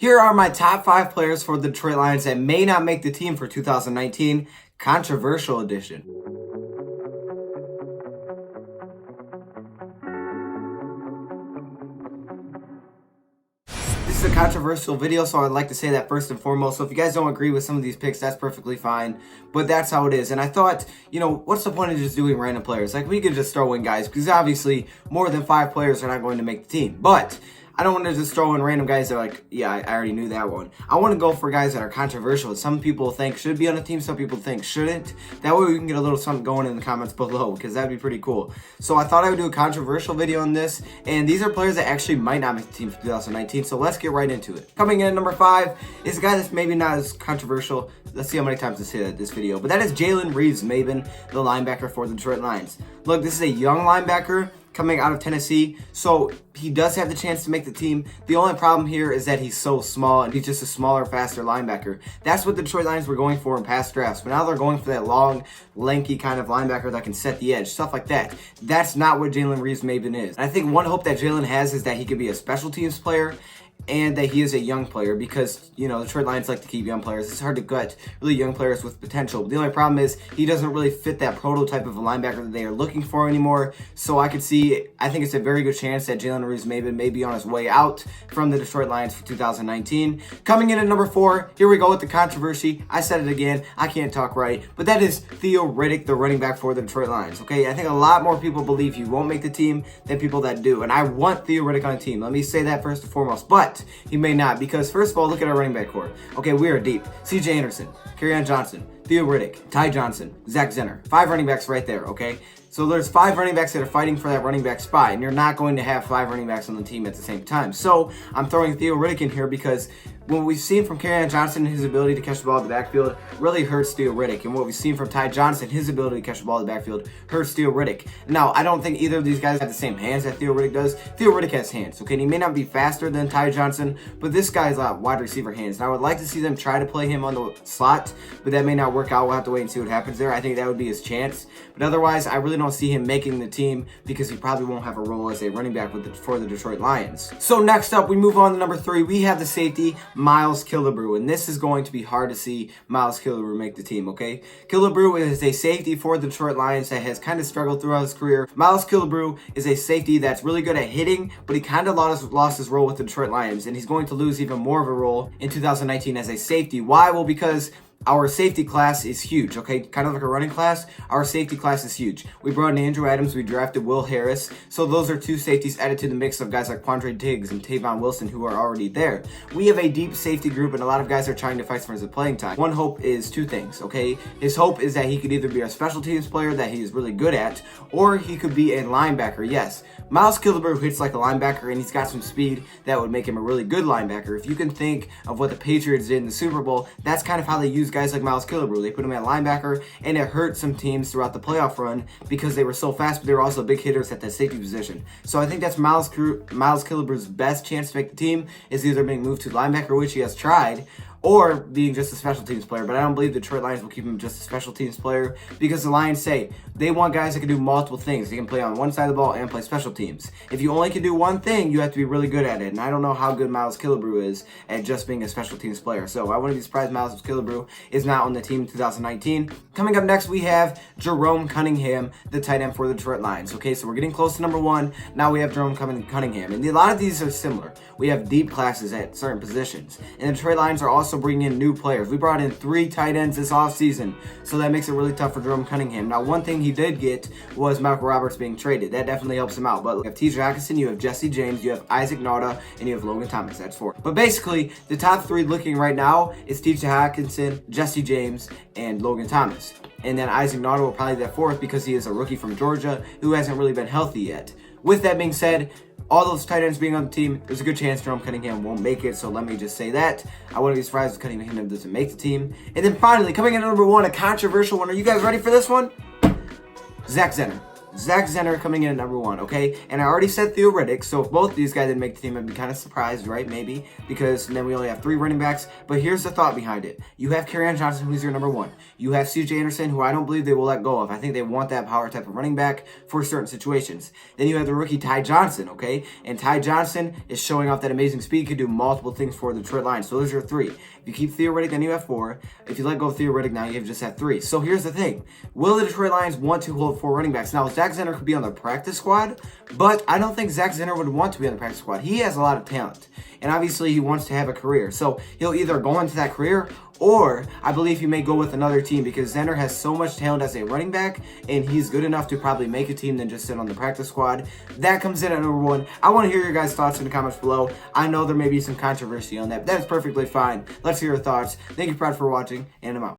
Here are my top 5 players for the Detroit Lions that may not make the team for 2019, Controversial Edition. This is a controversial video, so I'd like to say that first and foremost. So if you guys don't agree with some of these picks, that's perfectly fine, but that's how it is. And I thought, what's the point of just doing random players? Like, we could just throw in guys, because obviously more than 5 players are not going to make the team. But I don't want to just throw in random guys that are like, yeah, I already knew that one. I want to go for guys that are controversial. Some people think should be on a team, some people think shouldn't. That way we can get a little something going in the comments below, because that'd be pretty cool. So I thought I would do a controversial video on this, and these are players that actually might not make the team for 2019, so let's get right into it. Coming in at number 5 is a guy that's maybe not as controversial. Let's see how many times I say that this video, but that is Jalen Reeves-Maybin, the linebacker for the Detroit Lions. Look, this is a young linebacker coming out of Tennessee, so he does have the chance to make the team. The only problem here is that he's so small, and he's just a smaller, faster linebacker. That's what the Detroit Lions were going for in past drafts, but now they're going for that long, lanky kind of linebacker that can set the edge, stuff like that. That's not what Jalen Reeves-Maybin is. And I think one hope that Jalen has is that he could be a special teams player, and that he is a young player, because, the Detroit Lions like to keep young players. It's hard to gut really young players with potential. But the only problem is he doesn't really fit that prototype of a linebacker that they are looking for anymore. So I think it's a very good chance that Jalen Reeves-Maybin may be on his way out from the Detroit Lions for 2019. Coming in at number 4, here we go with the controversy. I said it again, I can't talk right, but that is Theo Riddick, the running back for the Detroit Lions. Okay, I think a lot more people believe he won't make the team than people that do, and I want Theo Riddick on the team. Let me say that first and foremost, but he may not, because first of all, look at our running back core. Okay, we are deep. C.J. Anderson, Kerryon Johnson, Theo Riddick, Ty Johnson, Zach Zander. 5 running backs right there, okay? So there's 5 running backs that are fighting for that running back spot, and you're not going to have 5 running backs on the team at the same time. So I'm throwing Theo Riddick in here because what we've seen from Kerryon Johnson, his ability to catch the ball in the backfield really hurts Theo Riddick. And what we've seen from Ty Johnson, his ability to catch the ball in the backfield hurts Theo Riddick. Now, I don't think either of these guys have the same hands that Theo Riddick does. Theo Riddick has hands, okay? And he may not be faster than Ty Johnson, but this guy's wide receiver hands. And I would like to see them try to play him on the slot, but that may not work out. We'll have to wait and see what happens there. I think that would be his chance. But otherwise, I really don't see him making the team, because he probably won't have a role as a running back for the Detroit Lions. So next up, we move on to number 3. We have the safety, Myles Killebrew. And this is going to be hard to see Myles Killebrew make the team, okay? Killebrew is a safety for the Detroit Lions that has kind of struggled throughout his career. Myles Killebrew is a safety that's really good at hitting, but he kind of lost his role with the Detroit Lions, and he's going to lose even more of a role in 2019 as a safety. Why? Well, because our safety class is huge, okay? Kind of like a running class, our safety class is huge. We brought in Andrew Adams, we drafted Will Harris, so those are 2 safeties added to the mix of guys like Quandre Diggs and Tavon Wilson, who are already there. We have a deep safety group, and a lot of guys are trying to fight for his playing time. One hope is 2 things, okay? His hope is that he could either be a special teams player that he is really good at, or he could be a linebacker, yes. Myles Killebrew hits like a linebacker, and he's got some speed that would make him a really good linebacker. If you can think of what the Patriots did in the Super Bowl, that's kind of how they use guys like Myles Killebrew. They put him at linebacker, and it hurt some teams throughout the playoff run because they were so fast, but they were also big hitters at that safety position. So I think that's Myles Killebrew's best chance to make the team, is either being moved to linebacker, which he has tried, or being just a special teams player. But I don't believe the Detroit Lions will keep him just a special teams player, because the Lions say they want guys that can do multiple things. They can play on one side of the ball and play special teams. If you only can do one thing, you have to be really good at it. And I don't know how good Myles Killebrew is at just being a special teams player. So I wouldn't be surprised Myles Killebrew is not on the team in 2019. Coming up next, we have RoShaun Cunningham, the tight end for the Detroit Lions. Okay, so we're getting close to number 1. Now we have RoShaun Cunningham. And a lot of these are similar. We have deep classes at certain positions. And the Detroit Lions are also bringing in new players. We brought in 3 tight ends this offseason, so that makes it really tough for RoShaun Cunningham. Now, one thing he did get was Michael Roberts being traded. That definitely helps him out. But you have T.J. Hockenson, you have Jesse James, you have Isaac Nauta, and you have Logan Thomas. That's 4. But basically, the top 3 looking right now is T.J. Hockenson, Jesse James, and Logan Thomas. And then Isaac Nauta will probably be that 4th, because he is a rookie from Georgia who hasn't really been healthy yet. With that being said, all those tight ends being on the team, there's a good chance RoShaun Cunningham won't make it, so let me just say that. I wouldn't be surprised if Cunningham doesn't make the team. And then finally, coming in at number 1, a controversial one. Are you guys ready for this one? Zach Zander. Zach Zander coming in at number 1, okay? And I already said Theo Riddick, so if both these guys didn't make the team, I'd be kind of surprised, right? Maybe, because then we only have 3 running backs. But here's the thought behind it. You have Kerryon Johnson, who's your number 1. You have CJ Anderson, who I don't believe they will let go of. I think they want that power type of running back for certain situations. Then you have the rookie Ty Johnson, okay? And Ty Johnson is showing off that amazing speed, could do multiple things for the Detroit Lions. So those are your 3. If you keep Theo Riddick, then you have 4. If you let go of Theo Riddick, now you just have 3. So here's the thing. Will the Detroit Lions want to hold 4 running backs? Now, Zach Zander could be on the practice squad, but I don't think Zach Zander would want to be on the practice squad. He has a lot of talent, and obviously he wants to have a career. So he'll either go into that career, or I believe he may go with another team, because Zander has so much talent as a running back, and he's good enough to probably make a team than just sit on the practice squad. That comes in at number 1. I want to hear your guys' thoughts in the comments below. I know there may be some controversy on that, but that's perfectly fine. Let's hear your thoughts. Thank you, Pride, for watching, and I'm out.